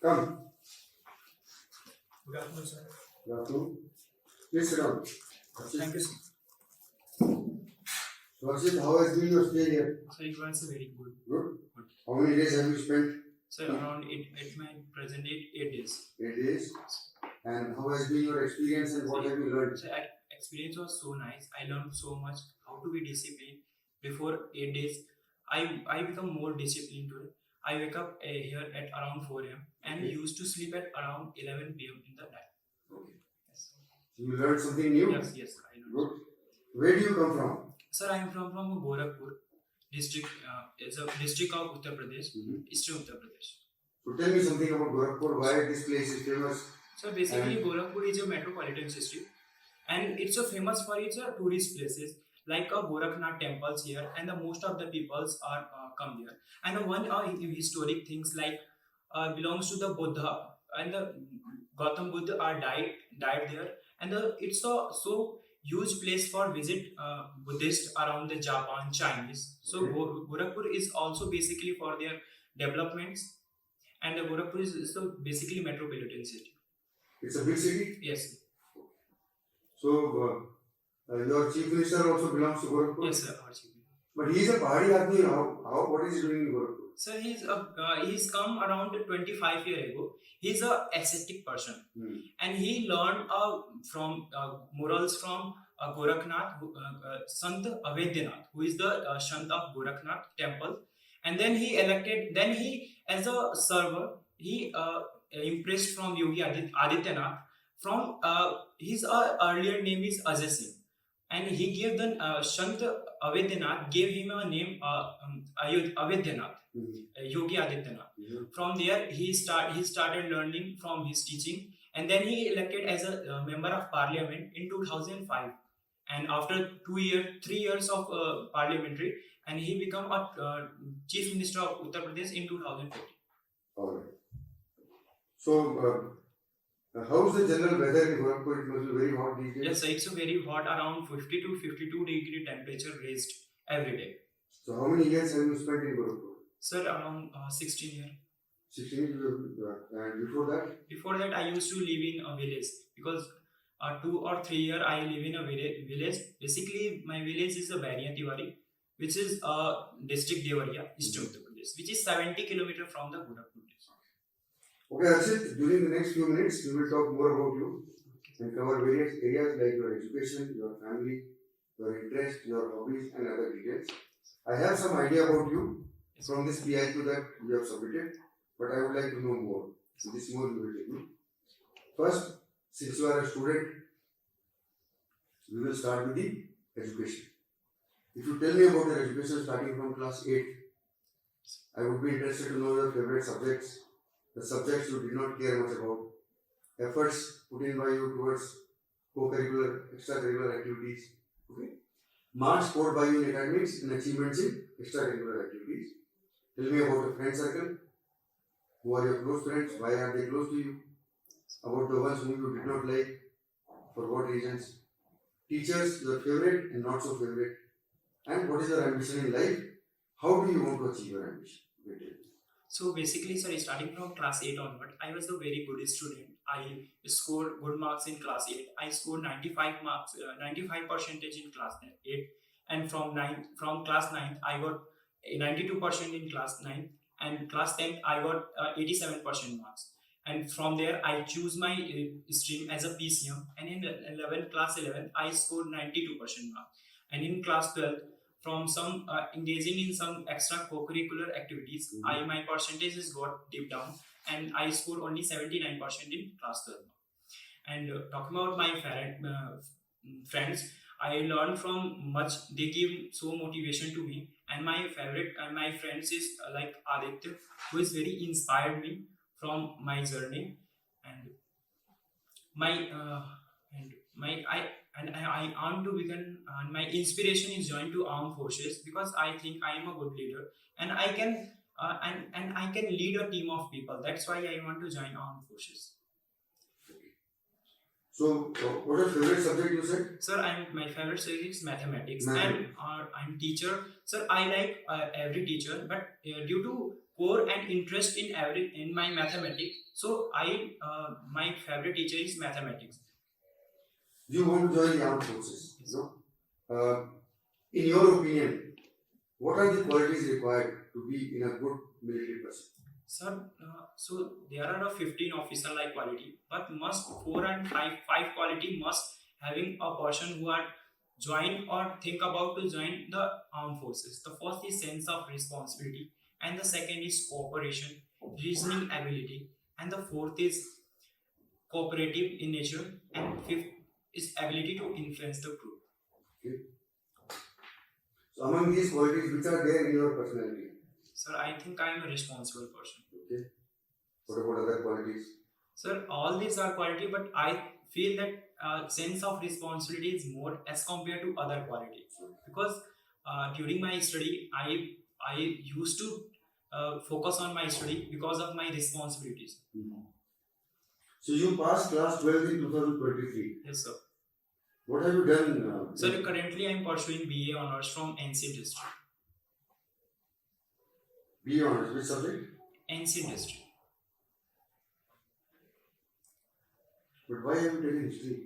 Come. Good afternoon, sir. Good afternoon. Please sit down. Thank you, sir. So, Archit, how has been your stay here? So it was very good. Good. How many days have you spent? So around at my present date, 8 days. 8 days. And how has been your experience and what have you learned? So experience was so nice. I learned so much how to be disciplined. Before 8 days, I become more disciplined today. I wake up here at around 4 a.m. and used to sleep at around 11 p.m. in the night. Okay. Yes. You learned something new? Yes, I learned. Good. Where do you come from? Sir, I am from Gorakhpur district. It's a district of Uttar Pradesh, Eastern Uttar Pradesh. So tell me something about Gorakhpur, why this place is famous? So basically, Gorakhpur is a metropolitan city, and it's a famous for its tourist places like a Gorakhnath temples here, and the most of the peoples are come there. And one historic things like belongs to the Buddha, and the Gautam Buddha are died there, and it's a so huge place for visit Buddhists around the Japan, Chinese. So Gorakhpur is also basically for their developments, and the Gorakhpur is so basically metropolitan city. It's a big city? Yes. So your chief minister also belongs to Gorakhpur? Yes, sir. Archit. But he is a Pahadi Admi. What is he doing in Gorakhpur? Sir, he's come around 25 years ago. He's a ascetic person, and he learned from morals from Gorakhnath, Sant Avedyanath, who is the Sant of Gorakhnath temple. And then he elected. Then he, as a server, he impressed from Yogi Adityanath. From his earlier name is Ajay Singh, and he gave the Sant Avedyanath gave him a name Avedyanath. Yogi Adityanath. From there, he started learning from his teaching, and then he elected as a member of parliament in 2005. And after 3 years of parliamentary, and he became a chief minister of Uttar Pradesh in 2015. All right. So, how is the general weather in Gorakhpur? It must be very hot these days. Yes, sir, it's a very hot, around 50 to 52 degree temperature raised every day. So, how many years have you spent in Gorakhpur? Sir, around 16 years. 16 years, and before that? Before that, I used to live in a village because 2 or 3 years I live in a village. Basically, my village is a Bariatiwari, which is district Devariya, Eastern Uttar Pradesh, which is 70 kilometers from the Gorakhpur district. Okay, Archit, during the next few minutes, we will talk more about you and cover various areas like your education, your family, your interests, your hobbies, and other details. I have some idea about you from this PIQ that you have submitted, but I would like to know more. So this more you will tell me. First, since you are a student, we will start with the education. If you tell me about your education starting from class 8, I would be interested to know your favorite subjects, the subjects you did not care much about, efforts put in by you towards co-curricular, extracurricular activities, okay? Marks scored by you in academics and achievements in extracurricular activities. Tell me about your friend circle. Who are your close friends? Why are they close to you? About the ones whom you did not like. For what reasons? Teachers, your favorite and not so favorite. And what is your ambition in life? How do you want to achieve your ambition? So basically, sir, starting from class 8 onward, I was a very good student. I scored good marks in class 8. I scored 95% in class 8. And from class 9, I got 92% in class 9. And class 10, I got 87% marks. And from there, I choose my stream as a PCM. And in class 11, I scored 92% marks. And in class 12, from some engaging in some extra co-curricular activities, my percentages got dipped down, and I scored only 79% in class 12. And talking about my friends, I learned from much. They give so motivation to me, and my favorite and my friends is like Aditya, who is very inspired me from my journey, and I want to become. My inspiration is join to armed forces because I think I am a good leader, and I can I can lead a team of people. That's why I want to join armed forces. So, what is your favorite subject you said? Sir, my favorite subject is mathematics, and I'm teacher. Sir, I like every teacher, but due to core and interest in my mathematics, So my favorite teacher is mathematics. You want to join the armed forces, in your opinion, what are the qualities required to be in a good military person? Sir, so there are 15 officer like quality, but must 4 and 5 quality must having a person who are join or think about to join the armed forces. The first is sense of responsibility, and the second is cooperation, reasoning ability, and the fourth is cooperative in nature, and fifth is ability to influence the group. Okay. So among these qualities, which are there in your personality? Sir, I think I am a responsible person. Okay. What about other qualities? Sir, all these are quality, but I feel that sense of responsibility is more as compared to other qualities. Because during my study, I used to focus on my study because of my responsibilities. So you passed class 12 in 2023. Yes, sir. What have you done? Sir, currently I am pursuing BA honors from NC district. BA honors, which subject? NC district. But why have you taken history?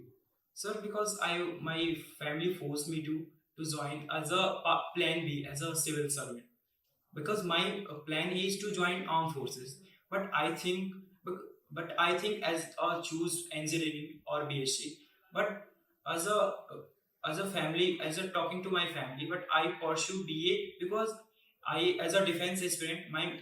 Sir, because my family forced me to join as a plan B as a civil servant. Because my plan A is to join armed forces, but I think as choose engineering or BSc, but as a family, as a talking to my family, but I pursue BA because I, as a defense aspirant, my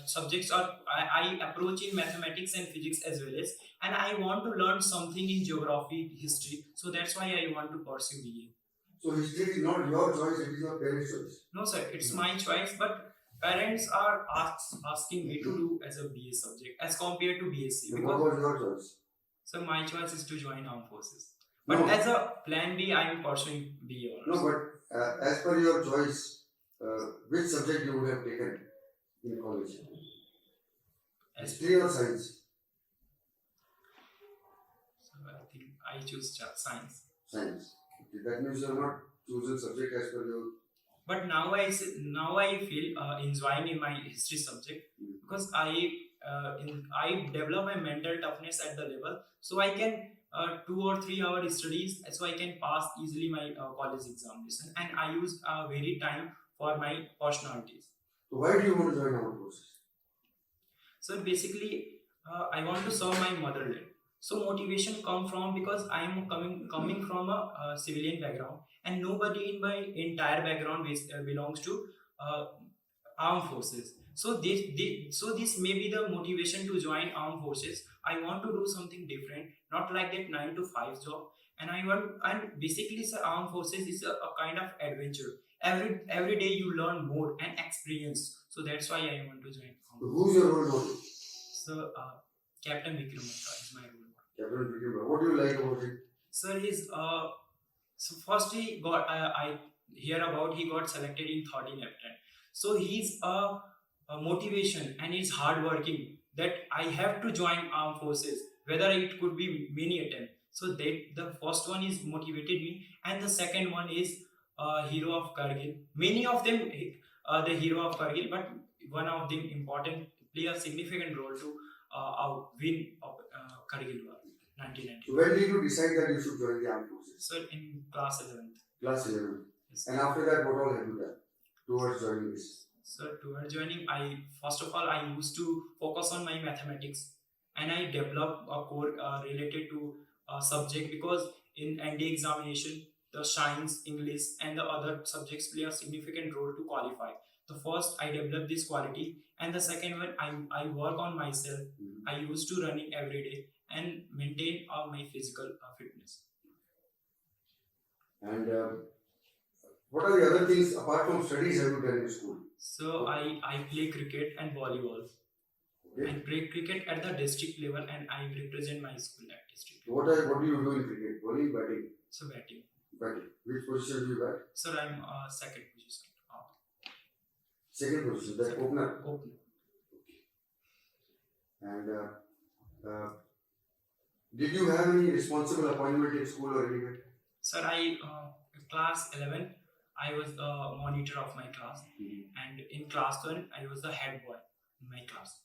subjects are I approach in mathematics and physics as well as, and I want to learn something in geography, history. So that's why I want to pursue BA. So history is not your choice; it is your parents' choice. No, sir, it's my choice, but parents are asking me to do as a BA subject as compared to BSc. So what was your choice? So my choice is to join armed forces. But No. as a plan B, I am pursuing BA honors. No, but as per your choice, which subject you would have taken in college? History or science? So I think I choose science. Science. Okay, that means you are not chosen subject as per your. But now I feel enjoying in my history subject because I develop my mental toughness at the level, so I can 2 or 3 hour studies, so I can pass easily my college examination, and I use very time for my personalities. So why do you want to join armed forces? So basically, I want to serve my motherland. So motivation come from because I am coming from a civilian background, and nobody in my entire background belongs to armed forces. So this may be the motivation to join armed forces. I want to do something different, not like that 9 to 5 job. And basically, sir, armed forces is a kind of adventure. Every day you learn more and experience. So that's why I want to join armed So forces. who's your role model? So Captain Vikram is my role model. Captain Vikram. What do you like about it? Sir, he's so first he got I hear about he got selected in 13 Lieutenant. So he's a motivation and he's hardworking that I have to join armed forces, whether it could be many attempt. So that the first one is motivated me, and the second one is hero of Kargil. Many of them the hero of Kargil, but one of them important play a significant role to win of Kargil War 1990. So when did you decide that you should join the armed forces? So in class 11th. Class 11. Yes. And after that, what all have you done towards joining this? So towards joining, I first of all I used to focus on my mathematics, and I developed a core related to subject, because in NDA examination the science, English, and the other subjects play a significant role to qualify. The first I developed this quality, and the second one I work on myself. I used to running every day and maintain my physical fitness. And what are the other things apart from studies have you done in school? So I play cricket and volleyball. Okay. I play cricket at the district level, and I represent my school at district. What do you do in cricket? Bowling, batting? So batting. Batting. Which position do you bat? Sir, I'm second position. Second position, that opener. Opener. And did you have any responsible appointment in school or anywhere? Sir, I class 11, I was the monitor of my class, and in class 1, I was the head boy in my class.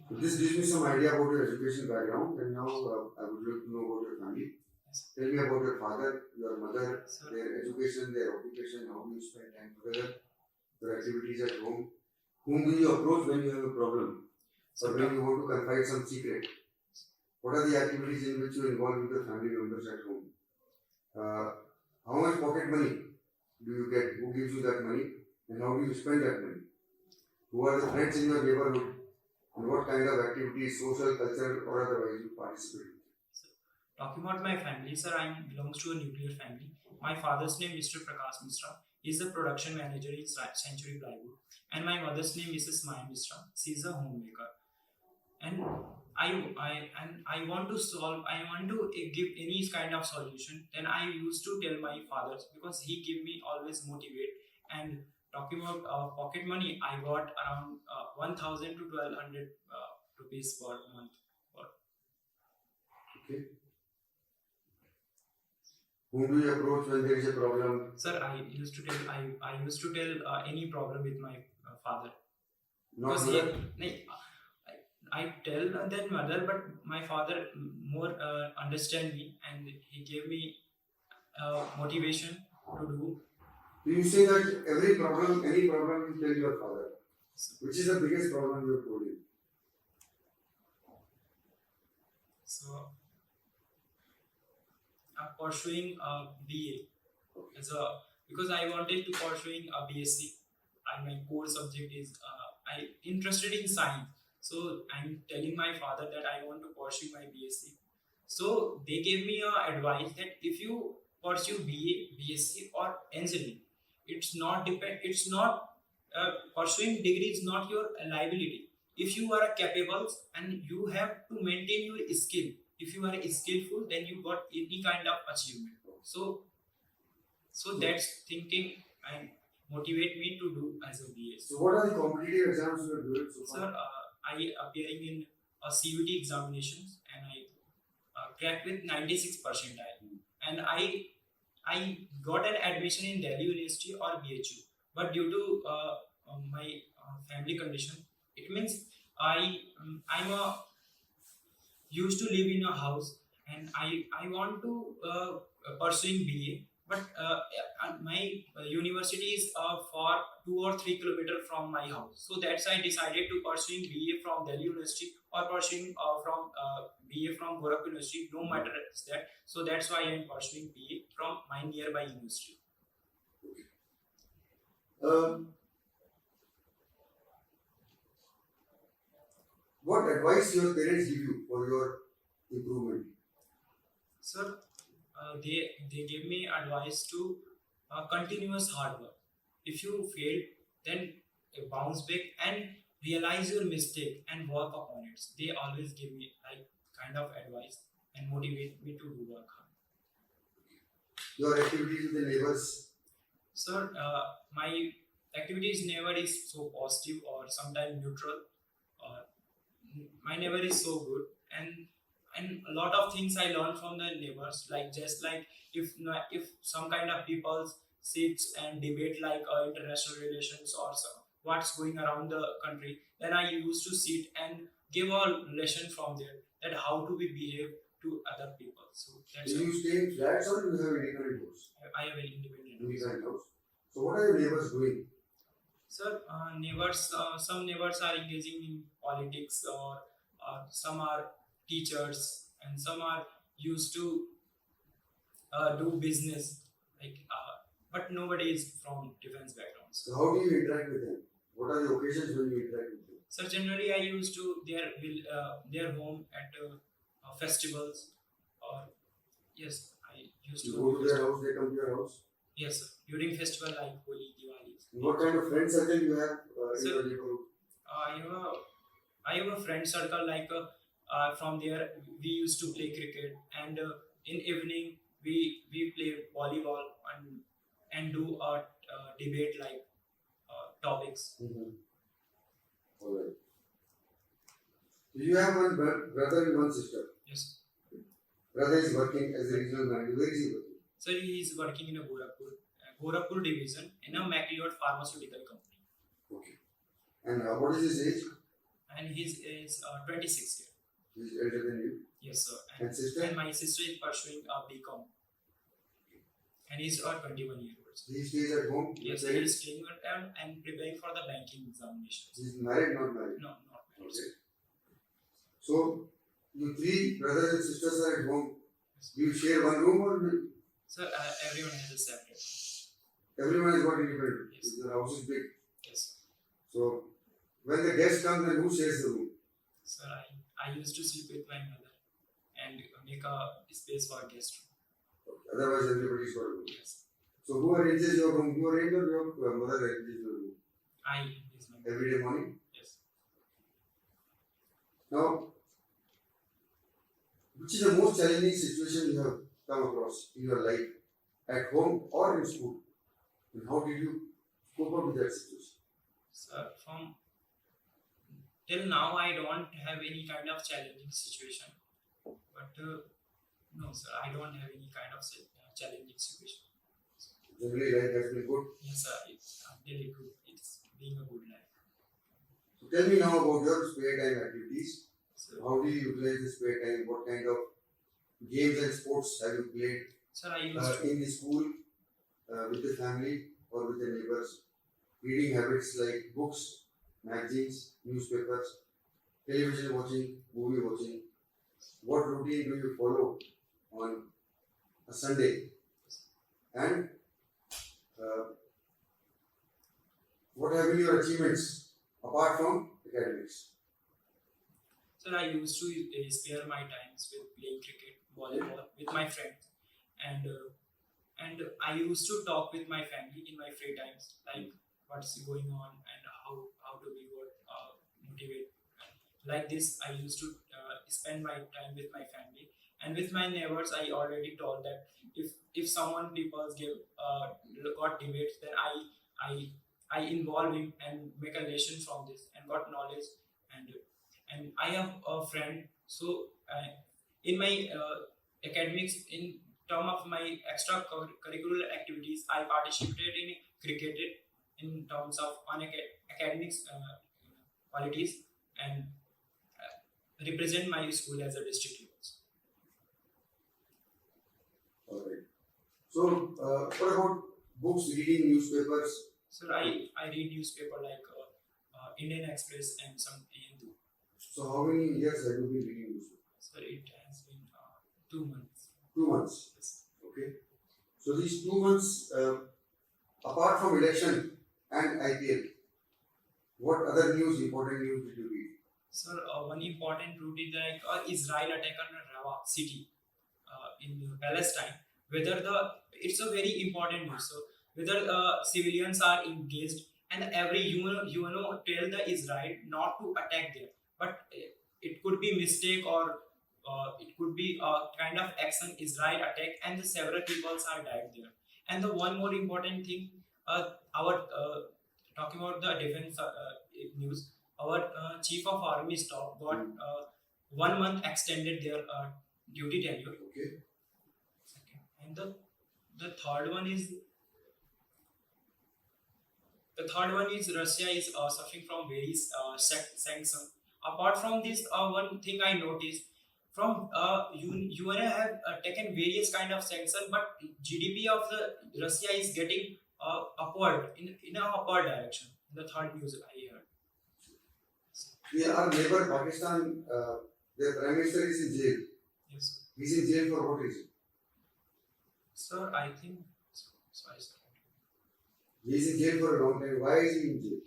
So this gives me some idea about your education background, and now I would like to know about your family. Tell me about your father, your mother, their education, their occupation, how you spend time together, your activities at home. Whom do you approach when you have a problem, or when you want to confide some secret? What are the activities in which you involve with your family members at home? How much pocket money do you get? Who gives you that money? And how do you spend that money? Who are the friends in your neighborhood? And what kind of activities, social, cultural, or otherwise, you participate in? Talking about my family, sir, I belongs to a nuclear family. My father's name is Mr. Prakash Misra. He's the production manager in Century Plywood. And my mother's name is Maya Misra. She's a homemaker. And I want to give any kind of solution. Then I used to tell my father, because he give me always motivate. And talking about pocket money, I got around 1,000 to 1,200 rupees per month. Okay. Whom do you approach when there is a problem? Sir, I used to tell any problem with my father. Not Because mother? I tell that mother, but my father more understand me, and he gave me motivation to do. Do you say that any problem you tell your father? Which is the biggest problem you have told him? So, I'm pursuing a BA because I wanted to pursuing a BSc. And my core subject is I interested in science. So I'm telling my father that I want to pursue my BSc. So they gave me advice that if you pursue BA, BSc, or engineering, it's not pursuing degree is not your liability. If you are capable and you have to maintain your skill, if you are skillful, then you got any kind of achievement. So that's thinking and motivate me to do as a BA. So what are the competitive exams you are doing so far? Sir, I appearing in a CVT examinations, and I cracked with 96 percentile, and I got an admission in Delhi University or BHU, but due to my family condition, it means I'm used to live in a house, and I want to pursuing BA, but my university is for 2 or 3 kilometers from my house. So that's I decided to pursuing BA from Delhi University or pursuing from BA from Gorakhpur University. No matter that. So that's why I am pursuing BA from my nearby university. What advice your parents give you for your improvement? Sir, they gave me advice to continuous hard work. If you fail, then bounce back and realize your mistake and work upon it. They always give me like kind of advice and motivate me to do work hard. Your activities with the neighbors? Sir, my activities never is so positive or sometimes neutral. My neighbor is so good, and a lot of things I learned from the neighbors. Like just like if some kind of people sits and debate like international relations or what's going around the country, then I used to sit and give a lesson from there that how to be behave to other people. So that's Do you stay in flats or do you have independent house? I have an independent. Independent house. So what are your neighbors doing? Sir, neighbors. Some neighbors are engaging in politics, or some are teachers, and some are used to do business. But nobody is from defense backgrounds. So how do you interact with them? What are the occasions when you interact with them? So generally, I used to their home at festivals, or yes, I used You to go to their house, they come to your house? Yes, sir. During festival like Holi, Diwali. What kind of friend circle you have in Sir, your neighborhood? I have a friend circle like from there we used to play cricket, and in evening we play volleyball and do a debate like topics. All right. So you have one brother and one sister. Yes. Brother is working as a regional manager. Where is he working? So he is working in a Gorakhpur division in a MacLeod pharmaceutical company. Okay. And what is his age? and his is 26 years. He is elder than you. Yes, sir. And sister? And my sister is pursuing a BCom. And he's 21 years old. He stays at home. Yes, he is staying at home and preparing for the banking examinations. He is married, not married. No, not married. Okay. So, you three brothers and sisters are at home. Do you share one room or Sir, everyone has a separate. everyone has got independent? Yes. The house is big. Yes. So, when the guest comes, then who shares the room? Sir, I used to sleep with my mother and make a space for guest room. Okay. Otherwise, everybody's got a room. Yes. So, who arranges your room? You arrange or your mother arranges your room? I is my Every day morning? Yes. Now, which is the most challenging situation you have come across in your life, at home or in school? And how did you cope up with that situation? Sir, from till now I don't have any kind of challenging situation. But no, sir, I don't have any kind of challenging situation. Generally, life has been good. Yes, sir, it's really good. It's being a good life. So, tell me now about your spare time activities. So, How do you utilize the spare time? What kind of games and sports have you played sir, I used to in the school, with the family, or with the neighbors? Reading habits like books, magazines, newspapers, television watching, movie watching. What routine do you follow on a Sunday? And what have been your achievements apart from academics? Sir, I used to spare my times with playing cricket, volleyball with my friends, and I used to talk with my family in my free times, like what's going on and how to be what motivate. Like this, I used to spend my time with my family and with my neighbors. I already told that if someone people give got debates, then I involve him and make a lesson from this and got knowledge and I have a friend. So in my academics, in term of my extra curricular activities, I participated in cricket in terms of on academics qualities and represent my school as a district level. Alright. So, what about books, reading, newspapers? Sir, I read newspaper like Indian Express and some Hindu. So, how many years have you been reading newspapers? Sir, it has been 2 months. 2 months. Yes. Okay. So, these 2 months, apart from election and IPL, what other news, important news did you read? Sir, one important route is like Israel attack on Rafah city in Palestine. Whether it's a very important news. So whether civilians are engaged and every UNO tell the Israel not to attack there, but it could be mistake or it could be a kind of action Israel attack and the several people are died there. And the one more important thing, our talking about the defense news. Our chief of army staff got 1 month extended their duty tenure. Okay. And the third one is Russia is suffering from various sanctions. Apart from this, one thing I noticed from UN have taken various kind of sanctions, but GDP of the Russia is getting upward in a upward direction. The third news I heard. Yeah, our neighbor Pakistan, their prime minister is in jail. Yes, sir. He's in jail for what reason? Sir, I think. Sorry, sir. He's in jail for a long time. Why is he in jail?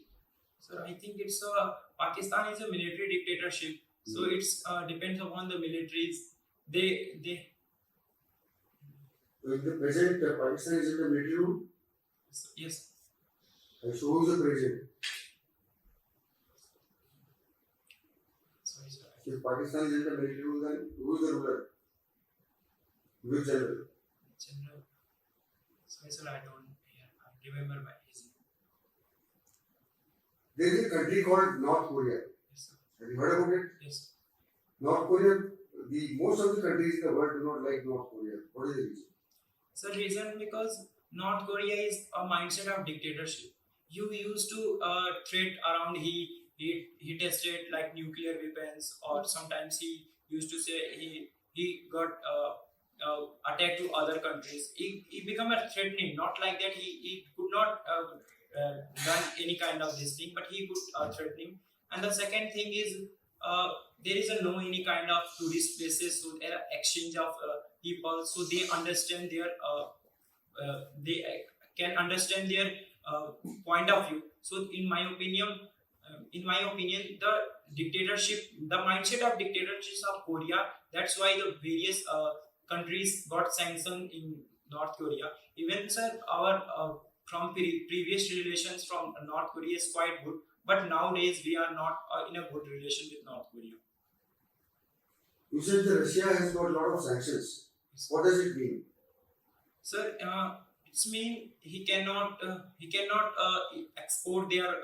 Sir, I think it's Pakistan is a military dictatorship, so it's depends upon the militaries. They. So, if the president Pakistan is in the military rule, Yes. so who is the president? Sorry, sir. If Pakistan is in the military rule, then who is the ruler? Who is general? General. Sorry, sir. I don't remember by his name. There is a country called North Korea. Yes, sir. Have you heard about it? Yes. North Korea, most of the countries in the world do not like North Korea. What is the reason? So reason because North Korea is a mindset of dictatorship. You used to threat around he he tested like nuclear weapons, or sometimes he used to say he got attack to other countries. He become a threatening, not like that he could not done any kind of this thing, but he could threatening. And the second thing is there is a no any kind of tourist places, so there are exchange of people, so they understand their they can understand their point of view. So in my opinion, the dictatorship, the mindset of dictatorships of Korea, that's why the various countries got sanctioned in North Korea. Even sir, our from previous relations from North Korea is quite good, but nowadays we are not in a good relation with North Korea. You said that Russia has got a lot of sanctions. What does it mean? Sir, it's mean he cannot export their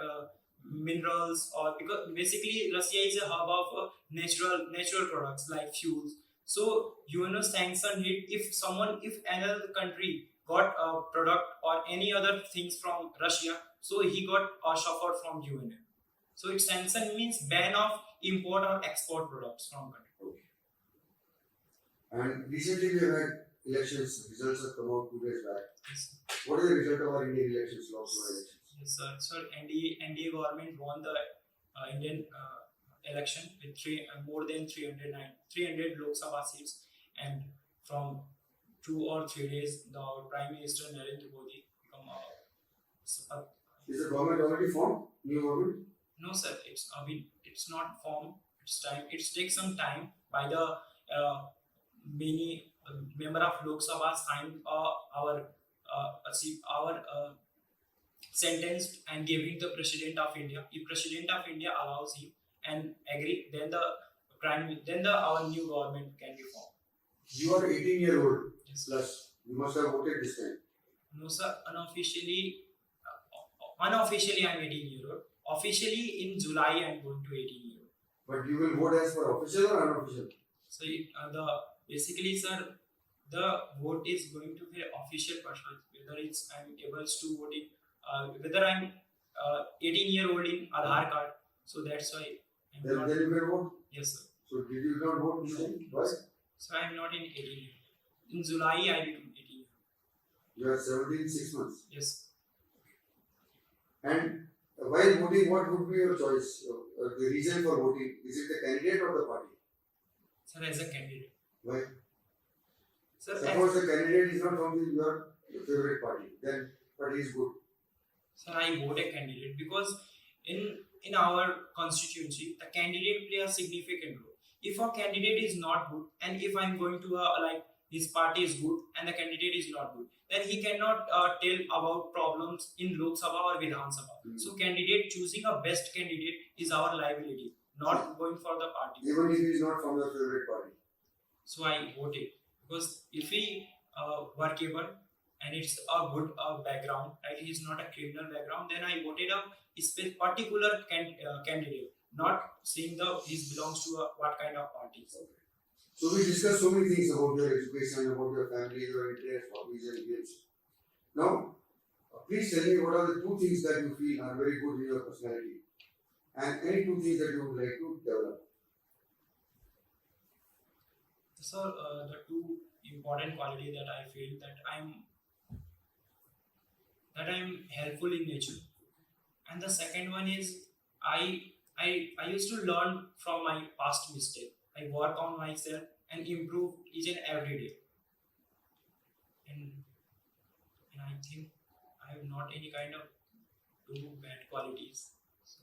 minerals, or because basically Russia is a hub of natural products like fuels. So sanction hit if another country got a product or any other things from Russia, so he got suffered from UNO. So it sanction means ban of import or export products from country. Okay. And recently we have had elections, results have come out 2 days back. Yes. What is the result of our Indian elections, Lok Sabha elections? Yes, sir. Sir, NDA government won the Indian election with more than 300 Lok Sabha seats, and from 2 or 3 days, the Prime Minister Narendra Modi become Safalत. Is the government already formed? New government? No, sir. It's not formed. It's time. It takes some time. By the many member of Lok Sabha signed our sentenced and gave it to the President of India. If President of India allows him and agree, then our new government can be formed. You are 18-year-old Yes. plus. You must have voted this time. No, sir. Unofficially I'm 18-year-old. Officially in July I'm going to 18-year-old. But you will vote as per official or unofficial? So basically, sir, the vote is going to be official person. Whether I'm able to vote in, whether I'm 18-year-old in Aadhaar card. So that's why Then you will vote? Yes, sir. So did you not vote this time? Why? So I'm not in 18 years. In July I become 18 years. You are 17, 6 months. Yes. And while voting, what would be your choice? The reason for voting, is it the candidate or the party? Sir, as a candidate. Why? Sir, Suppose the candidate is not from your favorite party, then party is good. Sir, I vote a candidate because in our constituency, the candidate play a significant role. If a candidate is not good, and if I'm going to like his party is good and the candidate is not good, then he cannot tell about problems in Lok Sabha or Vidhan Sabha. So candidate choosing a best candidate is our liability, not going for the party. Even if he is not from your favorite party. So I voted because if he workable and it's a good background, right? He's not a criminal background. Then I voted a particular candidate, not seeing he belongs to what kind of party. Okay. So we discussed so many things about your education, about your family, your interests, hobbies and games. Now, please tell me what are the 2 things that you feel are very good in your personality, and any 2 things that you would like to develop. So the 2 important quality that I feel that I'm helpful in nature, and the second one is I used to learn from my past mistake. I work on myself and improve each and every day. And I think I have not any kind of 2 bad qualities. So,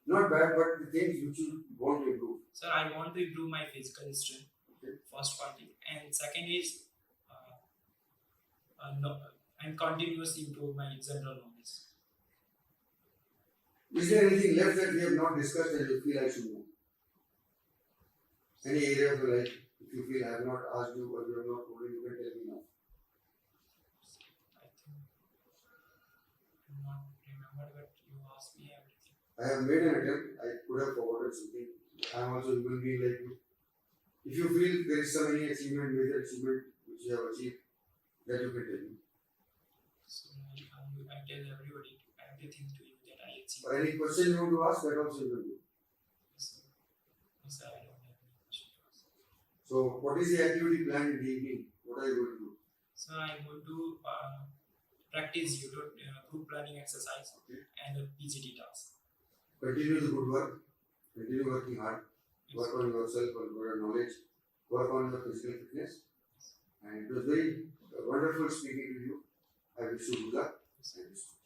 Not bad, but the things which you want to improve. sir, I want to improve my physical strength. Okay. First quality, and second is and continuously improve my general knowledge. Is there anything left that we have not discussed and you feel I should know? Any area of your life, if you feel I have not asked you or you have not told you can tell me now. I think I do not remember, but you asked me everything. I have made an attempt, I could have forgotten something. I am also a human being like you. If you feel there is some any achievement, major achievement which you have achieved, that you can tell me. So I tell everybody everything to you that I let's see. Or any question you want to ask, that also you will do. So, sir, I don't have any question to ask. So, what is the activity planned in the evening? What are you going to do? So I'm going to practice group planning exercise and PGT tasks. Continue the good work. Continue working hard. Work on yourself, on your knowledge. Work on your physical fitness. And it was very wonderful speaking to you. I wish you good luck. Thank you.